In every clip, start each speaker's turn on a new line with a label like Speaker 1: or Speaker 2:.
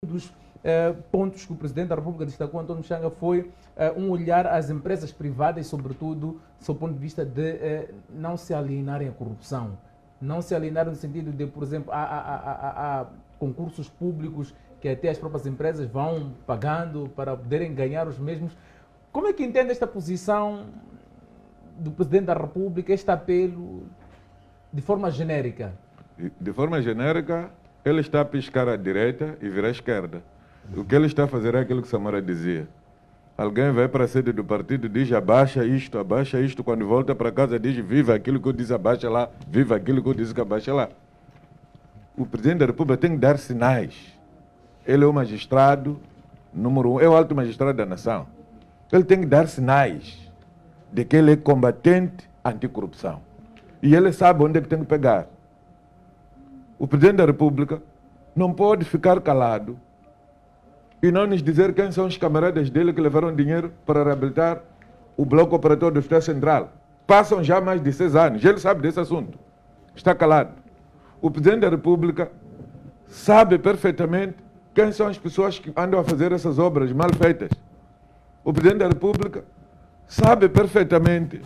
Speaker 1: dos pontos que o Presidente da República destacou, António Mchanga, foi um olhar às empresas privadas, sobretudo, do seu ponto de vista de não se alienarem à corrupção. Não se alienarem no sentido de, por exemplo, há concursos públicos que até as próprias empresas vão pagando para poderem ganhar os mesmos. Como é que entende esta posição do Presidente da República, este apelo, de forma genérica?
Speaker 2: De forma genérica, ele está a piscar à direita e virar à esquerda. O que ele está a fazer é aquilo que Samara dizia. Alguém vai para a sede do partido, diz abaixa isto, quando volta para casa diz viva aquilo que eu disse abaixa lá, viva aquilo que eu disse que abaixa lá. O Presidente da República tem que dar sinais. Ele é o magistrado número 1, é o alto magistrado da nação. Ele tem que dar sinais de que ele é combatente anticorrupção. E ele sabe onde é que tem que pegar. O Presidente da República não pode ficar calado e não nos dizer quem são os camaradas dele que levaram dinheiro para reabilitar o bloco operatório do Hospital Central. Passam já mais de 6 anos, ele sabe desse assunto. Está calado. O Presidente da República sabe perfeitamente quem são as pessoas que andam a fazer essas obras mal feitas. O Presidente da República sabe perfeitamente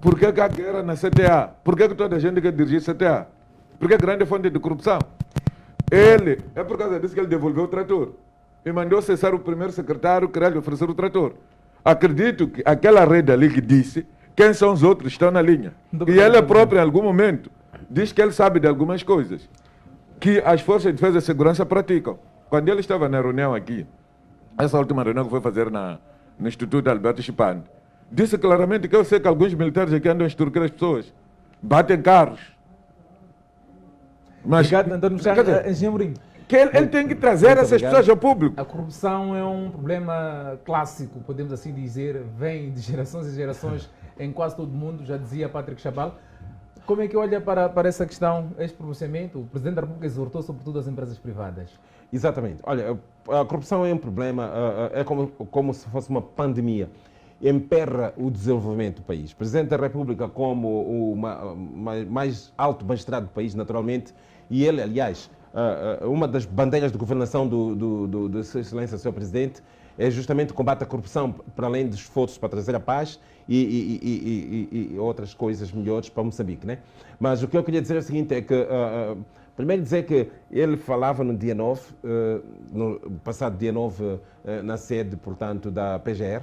Speaker 2: por que há guerra na CTA, por que toda a gente quer dirigir CTA, porque é grande fonte de corrupção. Ele, é por causa disso que ele devolveu o trator e mandou cessar o primeiro secretário que lhe oferecer o trator. Acredito que aquela rede ali que disse quem são os outros que estão na linha. E ele próprio, em algum momento, diz que ele sabe de algumas coisas que as forças de defesa e segurança praticam. Quando ele estava na reunião aqui, essa última reunião que foi fazer no Instituto Alberto Chipande, disse claramente que eu sei que alguns militares aqui andam a extorquir as pessoas, batem carros.
Speaker 1: Mas, obrigado, António Mchanga. Engenheiro Mourinho.
Speaker 2: Que ele tem que trazer essas pessoas ao público.
Speaker 1: A corrupção é um problema clássico, podemos assim dizer, vem de gerações e gerações em quase todo o mundo, já dizia Patrick Chabal. Como é que olha para essa questão, este pronunciamento? O Presidente da República exortou sobretudo as empresas privadas.
Speaker 3: Exatamente. Olha, a corrupção é um problema, é como se fosse uma pandemia. Emperra o desenvolvimento do país. O Presidente da República, como o mais alto magistrado do país, naturalmente, e ele, aliás, uma das bandeiras de governação de Sua Excelência, Sr. Presidente, é justamente o combate à corrupção, para além dos esforços para trazer a paz e outras coisas melhores para Moçambique, né? Mas o que eu queria dizer é o seguinte, é que, primeiro dizer que ele falava no dia 9, no passado dia 9, na sede, portanto, da PGR,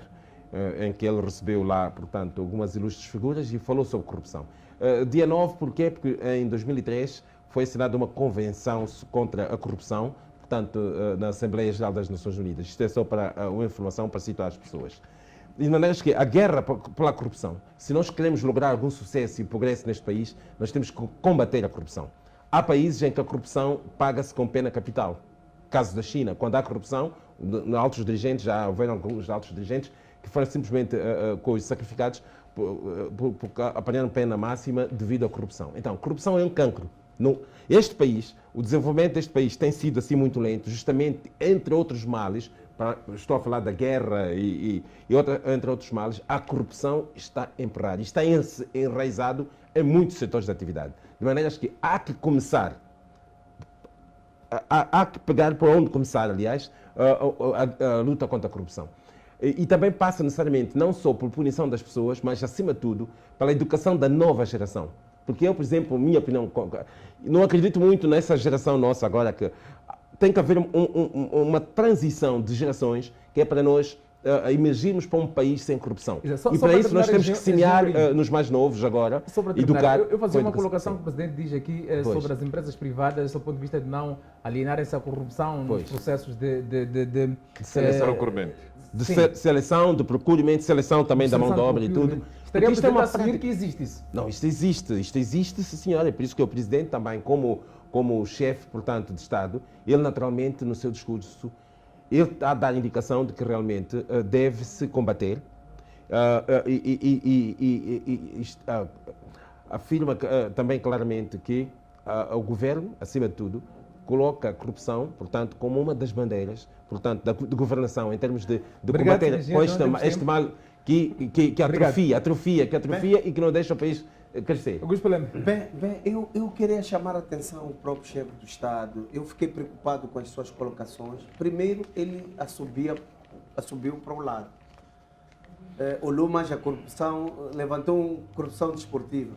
Speaker 3: em que ele recebeu lá, portanto, algumas ilustres figuras e falou sobre corrupção. Dia 9, porquê? Porque em 2003 foi assinada uma convenção contra a corrupção, portanto, na Assembleia Geral das Nações Unidas. Isto é só para uma informação para situar as pessoas. De maneira que a guerra pela corrupção, se nós queremos lograr algum sucesso e progresso neste país, nós temos que combater a corrupção. Há países em que a corrupção paga-se com pena capital. Caso da China, quando há corrupção, altos dirigentes, já houveram alguns altos dirigentes que foram simplesmente sacrificados porque apanharam pena máxima devido à corrupção. Então, corrupção é um cancro. Este país, o desenvolvimento deste país tem sido assim muito lento, justamente entre outros males, estou a falar da guerra entre outros males, a corrupção está emperrada, está enraizado em muitos setores de atividade. De maneira que há que começar, há que pegar por onde começar, aliás, a luta contra a corrupção. E também passa necessariamente não só por punição das pessoas, mas acima de tudo pela educação da nova geração. Porque eu, por exemplo, minha opinião, não acredito muito nessa geração nossa agora, que tem que haver uma transição de gerações que é para nós emergirmos para um país sem corrupção. E para isso nós temos que semear nos mais novos agora, educar.
Speaker 1: Eu fazia uma colocação que o Presidente diz aqui sobre as empresas privadas, do ponto de vista de não alienarem-se à corrupção nos processos de
Speaker 2: seleção recorrente.
Speaker 3: De seleção, de procurement, seleção também da mão de obra e tudo.
Speaker 1: Estaríamos a assumir que existe isso.
Speaker 3: Não, isto existe, sim, senhora. É por isso que o Presidente também, como chefe, portanto, de Estado, ele naturalmente, no seu discurso, ele está a dar indicação de que realmente deve-se combater afirma também claramente que o Governo, acima de tudo, coloca a corrupção, portanto, como uma das bandeiras, portanto, de governação, em termos de combater este mal que atrofia e que não deixa o país Quer dizer,
Speaker 1: Augusto Pelema.
Speaker 4: Bem, eu queria chamar a atenção ao próprio chefe do Estado. Eu fiquei preocupado com as suas colocações. Primeiro, ele assobiu para o lado. Olhou mais a corrupção, levantou corrupção desportiva.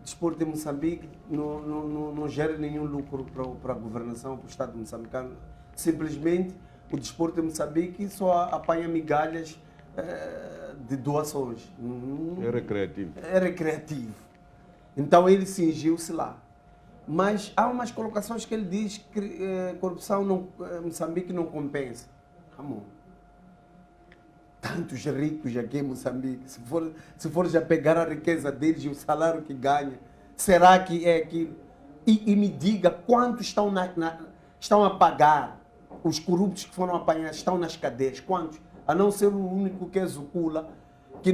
Speaker 4: Desporto de Moçambique não gera nenhum lucro para a governação, para o Estado moçambicano. Simplesmente, o desporto de Moçambique só apanha migalhas de doações.
Speaker 2: É recreativo.
Speaker 4: É recreativo. Então ele cingiu-se lá. Mas há umas colocações que ele diz que corrupção Moçambique não compensa. Amor. Tantos ricos aqui em Moçambique, se for já pegar a riqueza deles e o salário que ganha, será que é aquilo? E me diga quantos estão a pagar, os corruptos que foram apanhados, estão nas cadeias, quantos? A não ser o único que é Zucula, que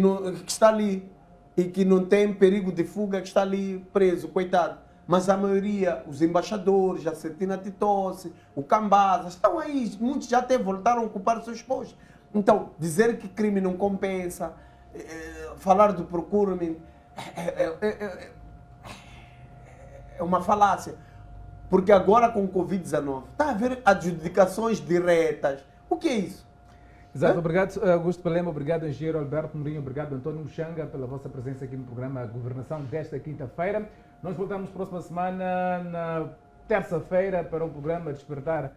Speaker 4: está ali e que não tem perigo de fuga, que está ali preso, coitado. Mas a maioria, os embaixadores, a Cetina Titosse, o Cambaza, estão aí, muitos já até voltaram a ocupar os seus postos. Então, dizer que crime não compensa, falar do procurement, é uma falácia. Porque agora com o Covid-19, está a haver adjudicações diretas. O que é isso?
Speaker 1: Exato, obrigado Augusto Pelema, obrigado engenheiro Alberto Mourinho, obrigado António Muxanga pela vossa presença aqui no programa Governação desta quinta-feira. Nós voltamos próxima semana, na terça-feira, para o programa Despertar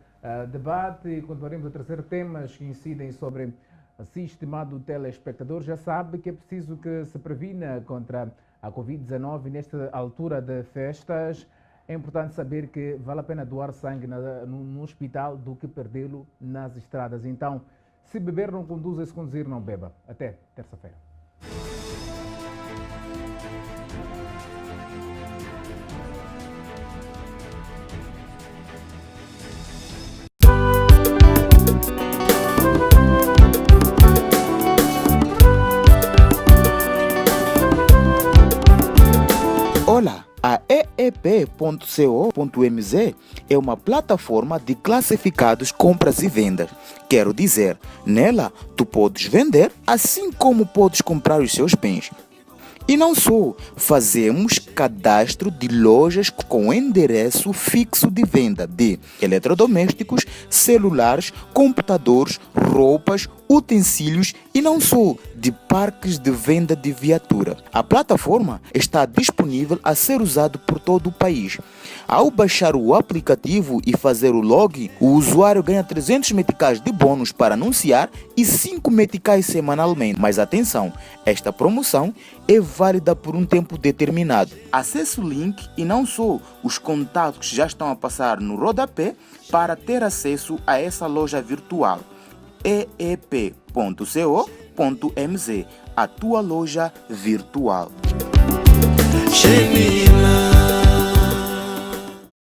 Speaker 1: Debate e continuaremos a trazer temas que incidem sobre si, estimado telespectador. Já sabe que é preciso que se previna contra a Covid-19 nesta altura de festas. É importante saber que vale a pena doar sangue no hospital do que perdê-lo nas estradas. Então, se beber não conduza, se conduzir não beba. Até terça-feira.
Speaker 5: Olá, a eep.co.mz é uma plataforma de classificados, compras e vendas. Quero dizer, nela tu podes vender, assim como podes comprar os seus bens. E não só, fazemos cadastro de lojas com endereço fixo de venda de eletrodomésticos, celulares, computadores, roupas, utensílios e não só, de parques de venda de viatura. A plataforma está disponível a ser usado por todo o país. Ao baixar o aplicativo e fazer o login, o usuário ganha 300 meticais de bônus para anunciar e 5 meticais semanalmente. Mas atenção, esta promoção é válida por um tempo determinado. Acesse o link e não só, os contatos já estão a passar no rodapé para ter acesso a essa loja virtual. eep.co.mz, a tua loja virtual.